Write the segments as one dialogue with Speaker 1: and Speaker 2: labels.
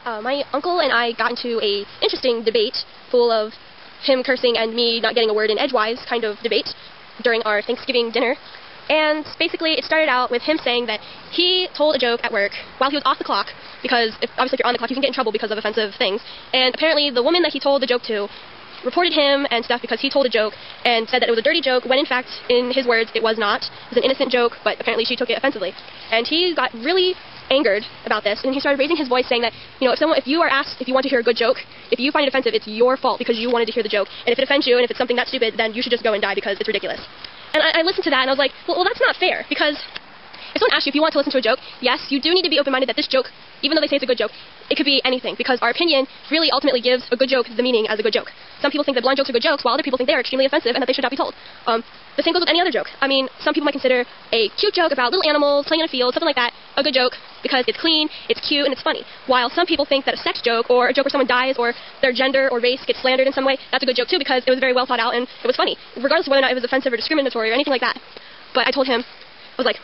Speaker 1: My uncle and I got into a interesting debate full of him cursing and me not getting a word in edgewise kind of debate during our Thanksgiving dinner. And basically it started out with him saying that he told a joke at work while he was off the clock, because obviously if you're on the clock you can get in trouble because of offensive things. And apparently the woman that he told the joke to reported him and stuff because he told a joke and said that it was a dirty joke when in fact, in his words, it was not. It was an innocent joke, but apparently she took it offensively. And he got really angered about this, and he started raising his voice saying that, you know, if you are asked if you want to hear a good joke, if you find it offensive, it's your fault because you wanted to hear the joke. And if it offends you and if it's something that stupid, then you should just go and die because it's ridiculous. And I listened to that and I was like, well that's not fair, because if someone asks you if you want to listen to a joke, yes, you do need to be open-minded that this joke, even though they say it's a good joke, it could be anything, because our opinion really ultimately gives a good joke the meaning as a good joke. Some people think that blind jokes are good jokes, while other people think they are extremely offensive and that they should not be told. The same goes with any other joke. I mean, some people might consider a cute joke about little animals playing in a field, something like that, a good joke because it's clean, it's cute, and it's funny. While some people think that a sex joke or a joke where someone dies or their gender or race gets slandered in some way, that's a good joke too because it was very well thought out and it was funny, regardless of whether or not it was offensive or discriminatory or anything like that. But I told him, I was like,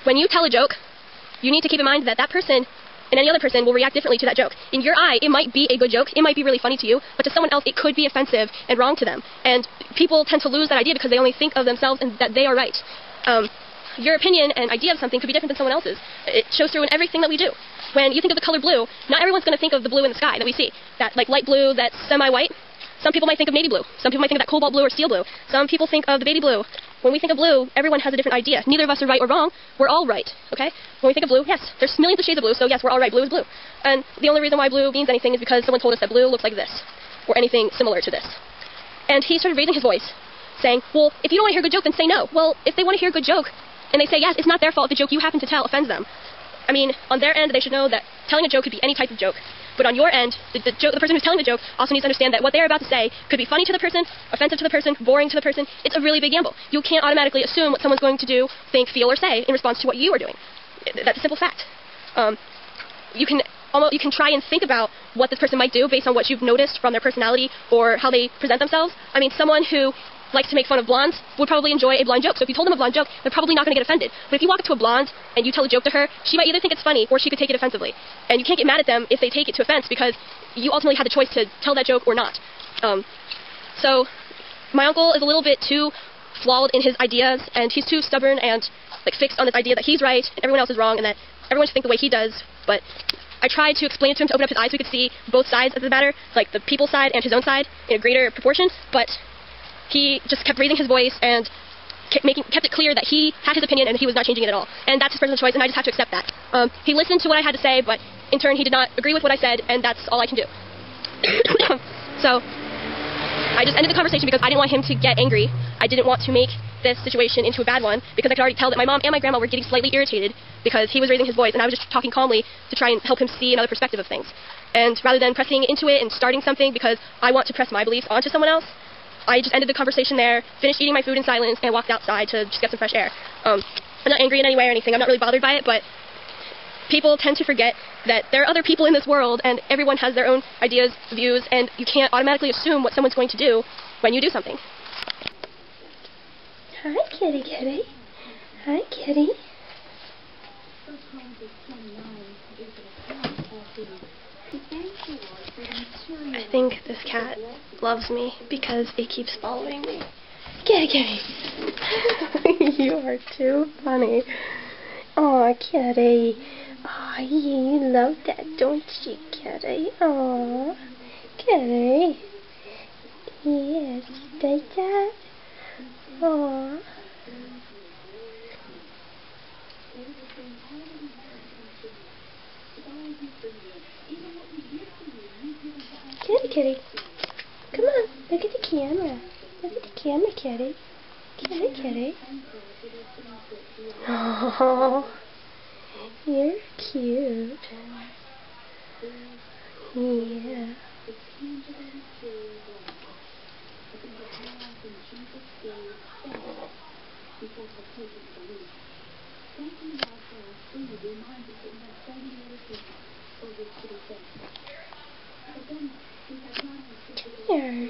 Speaker 1: when you tell a joke, you need to keep in mind that that person and any other person will react differently to that joke. In your eye, it might be a good joke, it might be really funny to you, but to someone else, it could be offensive and wrong to them. And people tend to lose that idea because they only think of themselves and that they are right. Your opinion and idea of something could be different than someone else's. It shows through in everything that we do. When you think of the color blue, not everyone's going to think of the blue in the sky that we see. That like light blue that's semi-white. Some people might think of navy blue. Some people might think of that cobalt blue or steel blue. Some people think of the baby blue. When we think of blue, everyone has a different idea. Neither of us are right or wrong. We're all right, okay? When we think of blue, yes, there's millions of shades of blue, so yes, we're all right. Blue is blue. And the only reason why blue means anything is because someone told us that blue looks like this, or anything similar to this. And he started raising his voice, saying, well, if you don't want to hear a good joke, then say no. Well, if they want to hear a good joke, and they say yes, it's not their fault if the joke you happen to tell offends them. I mean, on their end, they should know that telling a joke could be any type of joke. But on your end, the person who's telling the joke also needs to understand that what they're about to say could be funny to the person, offensive to the person, boring to the person. It's a really big gamble. You can't automatically assume what someone's going to do, think, feel, or say in response to what you are doing. That's a simple fact. You can try and think about what this person might do based on what you've noticed from their personality or how they present themselves. I mean, someone who likes to make fun of blondes would probably enjoy a blonde joke. So if you told them a blonde joke, they're probably not going to get offended. But if you walk up to a blonde and you tell a joke to her, she might either think it's funny or she could take it offensively. And you can't get mad at them if they take it to offense because you ultimately had the choice to tell that joke or not. So my uncle is a little bit too flawed in his ideas, and he's too stubborn and like fixed on this idea that he's right and everyone else is wrong and that everyone should think the way he does. But I tried to explain it to him to open up his eyes so he could see both sides of the matter, like the people's side and his own side in a greater proportion, but he just kept raising his voice and kept it clear that he had his opinion and he was not changing it at all. And that's his personal choice, and I just have to accept that. He listened to what I had to say, but in turn he did not agree with what I said, and that's all I can do. So I just ended the conversation because I didn't want him to get angry. I didn't want to make this situation into a bad one because I could already tell that my mom and my grandma were getting slightly irritated because he was raising his voice and I was just talking calmly to try and help him see another perspective of things. And rather than pressing into it and starting something because I want to press my beliefs onto someone else, I just ended the conversation there, finished eating my food in silence, and walked outside to just get some fresh air. I'm not angry in any way or anything. I'm not really bothered by it, but people tend to forget that there are other people in this world, and everyone has their own ideas, views, and you can't automatically assume what someone's going to do when you do something.
Speaker 2: Hi, kitty kitty. Hi, kitty.
Speaker 1: I think this cat loves me because it keeps following me.
Speaker 2: Kitty kitty. You are too funny. Aw, kitty. Aw, you love that, don't you, kitty? Aw, kitty. Yes, take that. Aw. Kitty kitty. Come on, look at the camera. Look at the camera, kitty. Kitty kitty. Oh, you're cute. Yeah.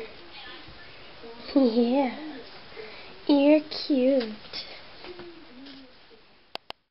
Speaker 2: Come here. Yeah. You're cute.